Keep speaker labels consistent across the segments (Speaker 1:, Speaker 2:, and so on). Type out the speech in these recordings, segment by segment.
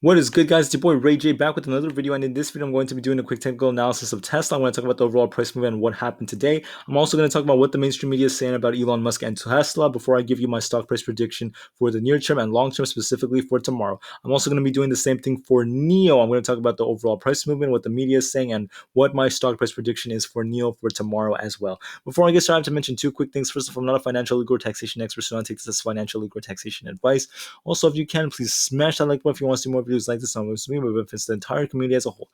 Speaker 1: What is good, guys? It's your boy Ray J back with another video, and in this video, I'm going to be doing a quick technical analysis of Tesla. I'm going to talk about the overall price movement and what happened today. I'm also going to talk about what the mainstream media is saying about Elon Musk and Tesla before I give you my stock price prediction for the near term and long term, specifically for tomorrow. I'm also going to be doing the same thing for NEO. I'm going to talk about the overall price movement, what the media is saying, and what my stock price prediction is for NEO for tomorrow as well. Before I get started, I have to mention two quick things. First of all, I'm not a financial, legal, or taxation expert, so I don't take this as financial, legal, or taxation advice. Also, if you can, please smash that like button if you want to see more videos like this on me, but benefits the entire community as a whole.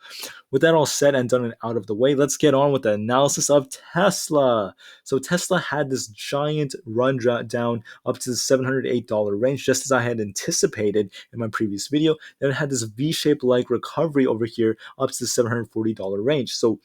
Speaker 1: With that all said and done and out of the way, let's get on with the analysis of Tesla. So Tesla had this giant run down up to the $708 range, just as I had anticipated in my previous video. Then it had this V-shaped like recovery over here up to the $740 range. So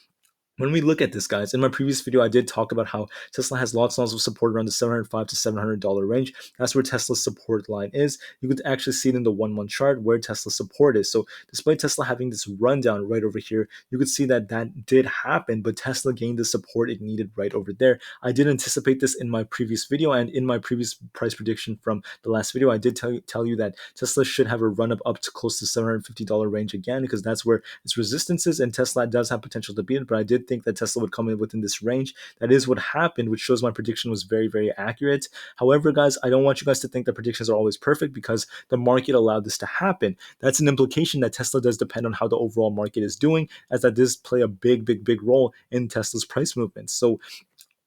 Speaker 1: when we look at this, guys, in my previous video, I did talk about how Tesla has lots and lots of support around the $705 to $700 range. That's where Tesla's support line is. You could actually see it in the 1-month chart where Tesla's support is. So despite Tesla having this rundown right over here, you could see that that did happen, but Tesla gained the support it needed right over there. I did anticipate this in my previous video, and in my previous price prediction from the last video, I did tell you that Tesla should have a run up to close to $750 range again, because that's where its resistance is, and Tesla does have potential to beat it, but I did think that Tesla would come in within this range. That is what happened, which shows my prediction was very, very accurate. However, guys, I don't want you guys to think that predictions are always perfect because the market allowed this to happen. That's an implication that Tesla does depend on how the overall market is doing, as that does play a big, big, big role in Tesla's price movement. So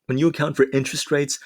Speaker 1: when you account for interest rates,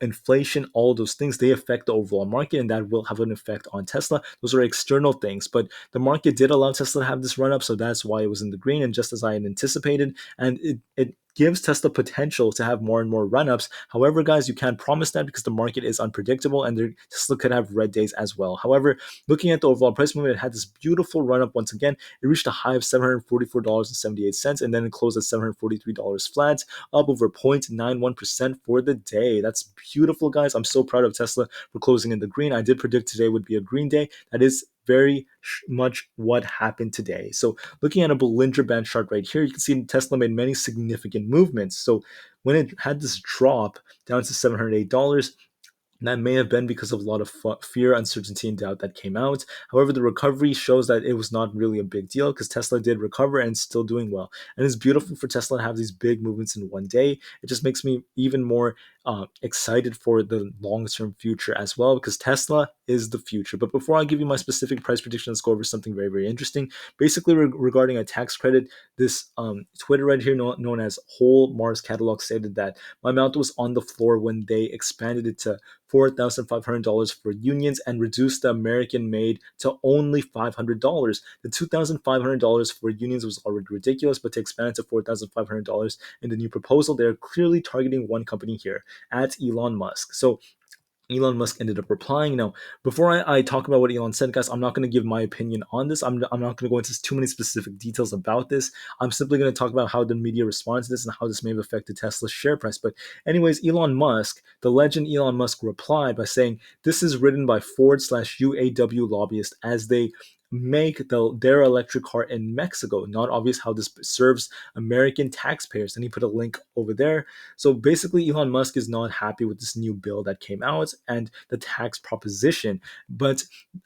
Speaker 1: inflation, all those things, they affect the overall market, and that will have an effect on Tesla. Those are external things, but the market did allow Tesla to have this run up, so that's why it was in the green, and just as I had anticipated, and it gives Tesla potential to have more and more run ups. However, guys, you can't promise that because the market is unpredictable, and Tesla could have red days as well. However, looking at the overall price movement, it had this beautiful run up once again. It reached a high of $744.78, and then it closed at $743 flat, up over 0.91% for the day. That's beautiful, guys. I'm so proud of Tesla for closing in the green. I did predict today would be a green day. That is very much what happened today. So looking at a Bollinger Band chart right here, you can see Tesla made many significant movements. So when it had this drop down to $708, that may have been because of a lot of fear, uncertainty, and doubt that came out. However, the recovery shows that it was not really a big deal because Tesla did recover and is still doing well. And it's beautiful for Tesla to have these big movements in one day. It just makes me even more excited for the long-term future as well, because Tesla is the future. But before I give you my specific price prediction, let's go over something very, very interesting. Basically, regarding a tax credit, this Twitter right here, known as Whole Mars Catalog, stated that my amount was on the floor when they expanded it to $4,500 for unions and reduced the American made to only $500. The $2,500 for unions was already ridiculous, but to expand it to $4,500 in the new proposal, they're clearly targeting one company here, at Elon Musk. So Elon Musk ended up replying. Now, before I talk about what Elon said, guys, I'm not going to give my opinion on this. I'm not going to go into too many specific details about this. I'm simply going to talk about how the media responds to this and how this may have affected Tesla's share price. But anyways, Elon Musk, the legend Elon Musk, replied by saying, this is written by Ford/UAW lobbyists as they make their electric car in Mexico. Not obvious how this serves American taxpayers. And he put a link over there. So basically, Elon Musk is not happy with this new bill that came out and the tax proposition. But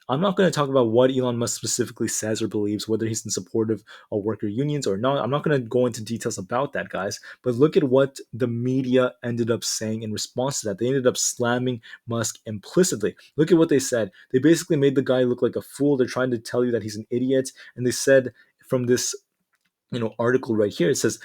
Speaker 1: I'm not going to talk about what Elon Musk specifically says or believes, whether he's in support of worker unions or not. I'm not going to go into details about that, guys. But look at what the media ended up saying in response to that. They ended up slamming Musk implicitly. Look at what they said. They basically made the guy look like a fool. They're trying to tell you that he's an idiot. And they said from this article right here, it says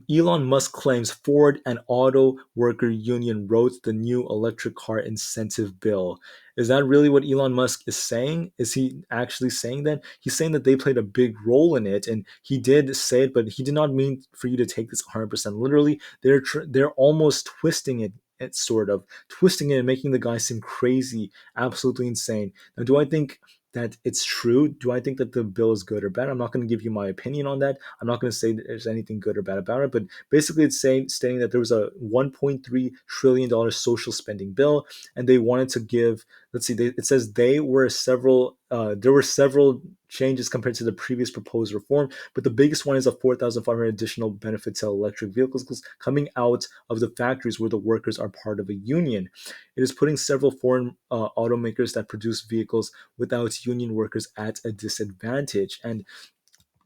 Speaker 1: Elon Musk claims Ford and auto worker union wrote the new electric car incentive bill. Is that really what Elon Musk is saying? Is he actually saying that? He's saying that they played a big role in it, and he did say it, but he did not mean for you to take this 100% literally. They're almost twisting it. It's sort of twisting it and making the guy seem crazy, absolutely insane. Now, do I think that it's true? Do I think that the bill is good or bad? I'm not going to give you my opinion on that. I'm not going to say that there's anything good or bad about it, but basically it's stating that there was a $1.3 trillion social spending bill, and they wanted to give let's see, it says they were several. There were several changes compared to the previous proposed reform, but the biggest one is a 4,500 additional benefit to electric vehicles coming out of the factories where the workers are part of a union. It is putting several foreign automakers that produce vehicles without union workers at a disadvantage. And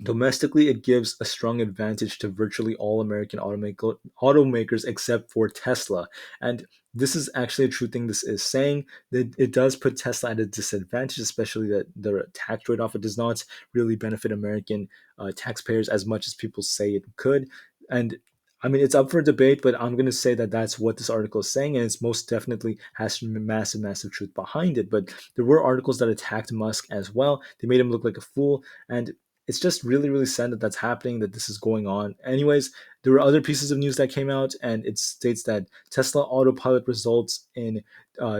Speaker 1: domestically, it gives a strong advantage to virtually all American automakers except for Tesla. And this is actually a true thing this is saying. That it does put Tesla at a disadvantage, especially that the tax rate off it does not really benefit American taxpayers as much as people say it could. And I mean, it's up for debate, but I'm going to say that that's what this article is saying, and it's most definitely has some massive, massive truth behind it. But there were articles that attacked Musk as well. They made him look like a fool, and it's just really, really sad that that's happening, that this is going on. Anyways, there were other pieces of news that came out, and it states that Tesla autopilot results in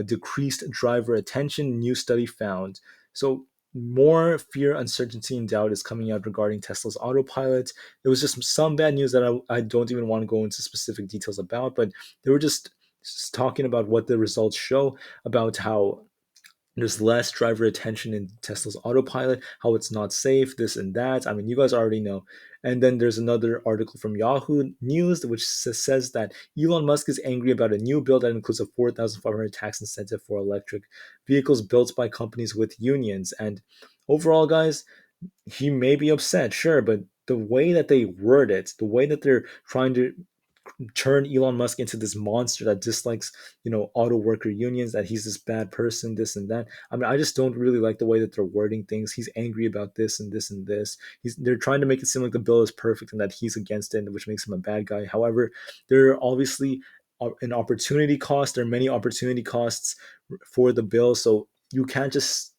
Speaker 1: decreased driver attention, new study found. So, more fear, uncertainty, and doubt is coming out regarding Tesla's autopilot. It was just some bad news that I don't even want to go into specific details about, but they were just talking about what the results show about how there's less driver attention in Tesla's autopilot, how it's not safe, this and that. I mean, you guys already know. And then there's another article from Yahoo News which says that Elon Musk is angry about a new bill that includes a 4,500 tax incentive for electric vehicles built by companies with unions. And overall, guys, he may be upset, sure, but the way that they word it, the way that they're trying to turn Elon Musk into this monster that dislikes, auto worker unions, that he's this bad person, this and that. I mean, I just don't really like the way that they're wording things. He's angry about this and this and this. They're trying to make it seem like the bill is perfect and that he's against it, which makes him a bad guy. However, there are obviously an opportunity cost. There are many opportunity costs for the bill, so you can't just,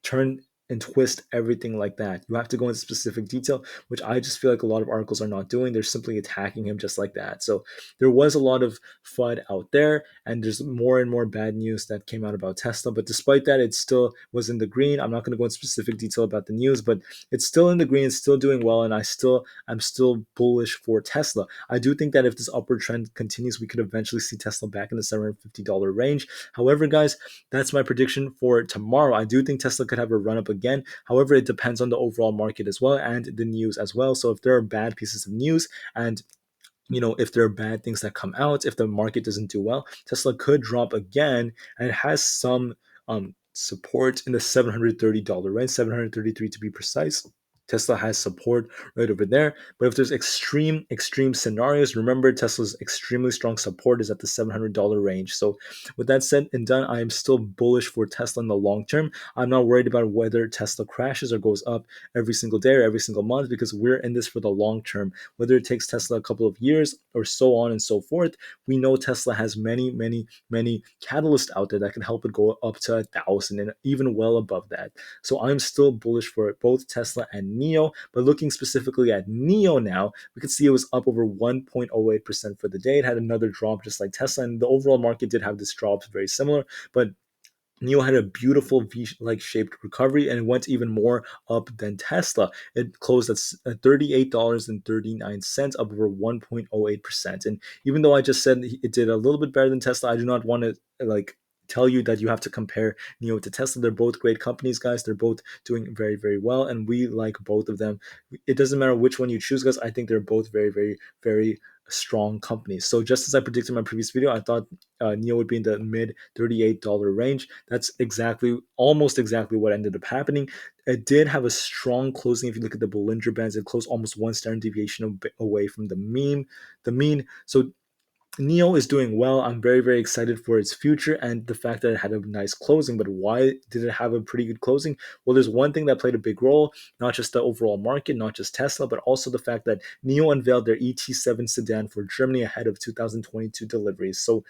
Speaker 1: turn and twist everything like that. You have to go into specific detail, which I just feel like a lot of articles are not doing. They're simply attacking him just like that. So there was a lot of FUD out there, and there's more and more bad news that came out about Tesla. But despite that, it still was in the green. I'm not going to go into specific detail about the news, but it's still in the green, it's still doing well, and I'm still bullish for Tesla. I do think that if this upward trend continues, we could eventually see Tesla back in the $750 range. However, guys, that's my prediction for tomorrow. I do think Tesla could have a run up again. However, it depends on the overall market as well and the news as well. So if there are bad pieces of news and if there are bad things that come out, if the market doesn't do well, Tesla could drop again, and it has some support in the $730 range, 733 to be precise. Tesla has support right over there. But if there's extreme scenarios, remember Tesla's extremely strong support is at the $700 range. So with that said and done, I am still bullish for Tesla in the long term. I'm not worried about whether Tesla crashes or goes up every single day or every single month, because we're in this for the long term. Whether it takes Tesla a couple of years or so on and so forth, we know Tesla has many, many, many catalysts out there that can help it go up to 1,000 and even well above that. So I'm still bullish for both Tesla and NIO. But looking specifically at NIO now, we could see it was up over 1.08% for the day. It had another drop just like Tesla, and the overall market did have this drop very similar, but NIO had a beautiful V-like shaped recovery, and it went even more up than Tesla. It closed at $38.39, up over 1.08%. And even though I just said it did a little bit better than Tesla, I do not want to tell you that you have to compare NIO to Tesla. They're both great companies, guys. They're both doing very, very well, and we like both of them. It doesn't matter which one you choose, guys. I think they're both very, very, very strong companies. So just as I predicted in my previous video, I thought NIO would be in the mid $38 range. That's almost exactly what ended up happening. It did have a strong closing. If you look at the Bollinger Bands, it closed almost one standard deviation away from the mean. So NIO is doing well. I'm very, very excited for its future and the fact that it had a nice closing. But why did it have a pretty good closing? Well, there's one thing that played a big role, not just the overall market, not just Tesla, but also the fact that NIO unveiled their ET7 sedan for Germany ahead of 2022 deliveries. So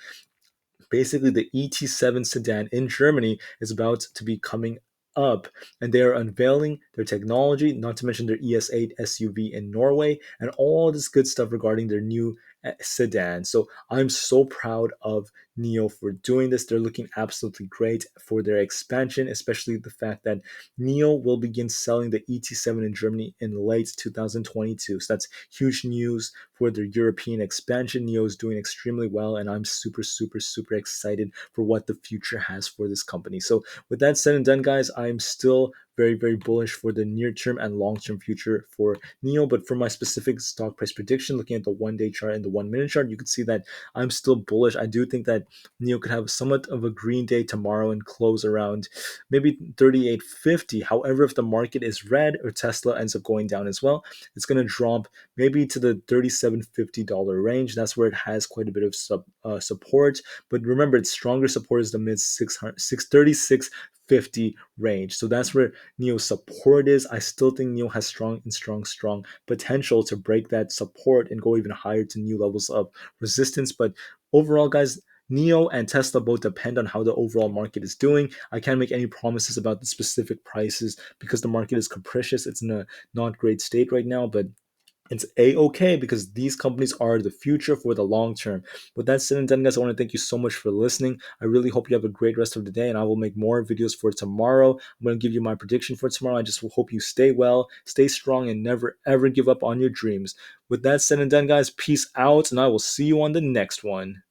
Speaker 1: basically, the ET7 sedan in Germany is about to be coming up, and they are unveiling their technology, not to mention their ES8 SUV in Norway, and all this good stuff regarding their new sedan. So I'm so proud of NIO for doing this. They're looking absolutely great for their expansion, especially the fact that NIO will begin selling the ET7 in Germany in late 2022. So that's huge news for their European expansion. NIO is doing extremely well, and I'm super, super, super excited for what the future has for this company. So with that said and done, guys, I'm still very, very bullish for the near term and long term future for NIO. But for my specific stock price prediction, looking at the 1 day chart and the 1 minute chart, you can see that I'm still bullish. I do think that NIO could have somewhat of a green day tomorrow and close around maybe 38.50. However, if the market is red or Tesla ends up going down as well, it's going to drop maybe to the $37.50 range. That's where it has quite a bit of support. But remember, its stronger support is the mid 636.50 range. So that's where NIO's support is. I still think NIO has strong potential to break that support and go even higher to new levels of resistance. But overall, guys, NIO and Tesla both depend on how the overall market is doing. I can't make any promises about the specific prices because the market is capricious. It's in a not great state right now, but it's a-okay because these companies are the future for the long term. With that said and done, guys, I want to thank you so much for listening. I really hope you have a great rest of the day, and I will make more videos for tomorrow. I'm going to give you my prediction for tomorrow. I just hope you stay well, stay strong, and never ever give up on your dreams. With that said and done, guys, peace out, and I will see you on the next one.